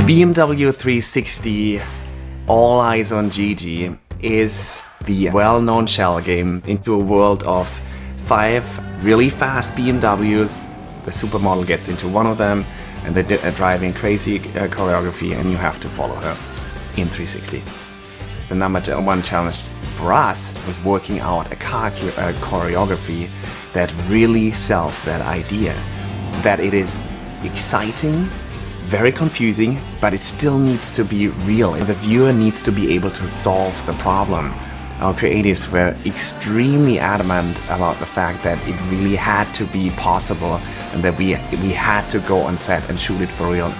BMW 360 All Eyes on Gigi is the well-known shell game into a world of 5 really fast BMWs. The supermodel gets into one of them and they're driving crazy choreography and you have to follow her in 360. The number one challenge for us was working out a car choreography that really sells that idea. That it is exciting, very confusing, but it still needs to be real. The viewer needs to be able to solve the problem. Our creatives were extremely adamant about the fact that it really had to be possible and that we had to go on set and shoot it for real.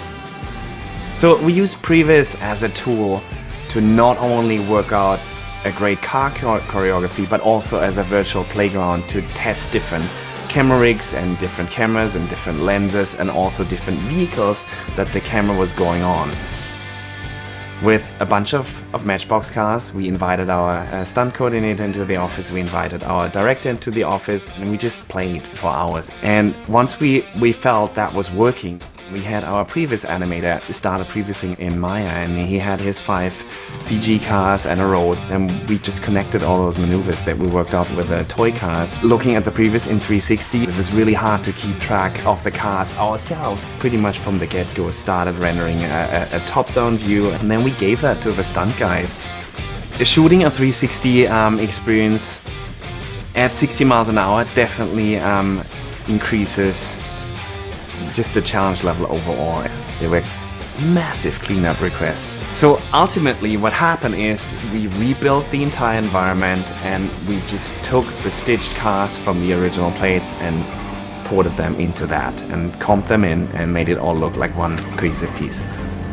So we used Previs as a tool to not only work out a great car choreography, but also as a virtual playground to test different camera rigs and different cameras and different lenses and also different vehicles that the camera was going on. With a bunch of Matchbox cars, we invited our stunt coordinator into the office, we invited our director into the office, and we just played for hours. And once we felt that was working, we had our previous animator start prevising in Maya, and he had his 5 CG cars and a road, and we just connected all those maneuvers that we worked out with the toy cars. Looking at the previs in 360, it was really hard to keep track of the cars ourselves. Pretty much from the get-go, started rendering a top-down view, and then we gave that to the stunt guys. Shooting a 360 experience at 60 miles an hour definitely increases just the challenge level overall. There were massive cleanup requests. So ultimately what happened is we rebuilt the entire environment and we just took the stitched cars from the original plates and ported them into that and comped them in and made it all look like one cohesive piece.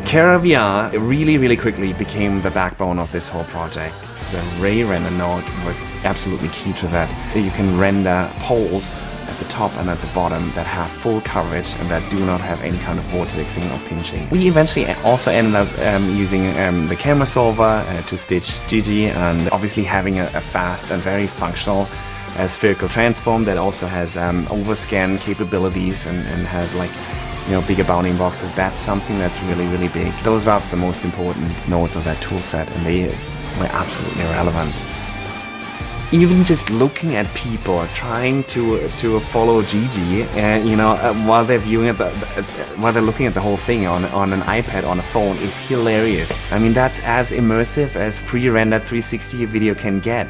CARA VR really quickly became the backbone of this whole project. The ray render node was absolutely key to that. You can render poles at the top and at the bottom that have full coverage and that do not have any kind of vortexing or pinching. We eventually also ended up using the camera solver to stitch Gigi, and obviously having a fast and very functional spherical transform that also has overscan capabilities and has bigger bounding boxes. That's something that's really big. Those were the most important nodes of that tool set, and they were absolutely relevant. Even just looking at people trying to follow Gigi, while they're while they're looking at the whole thing on an iPad, on a phone, is hilarious. I mean, that's as immersive as pre-rendered 360 video can get.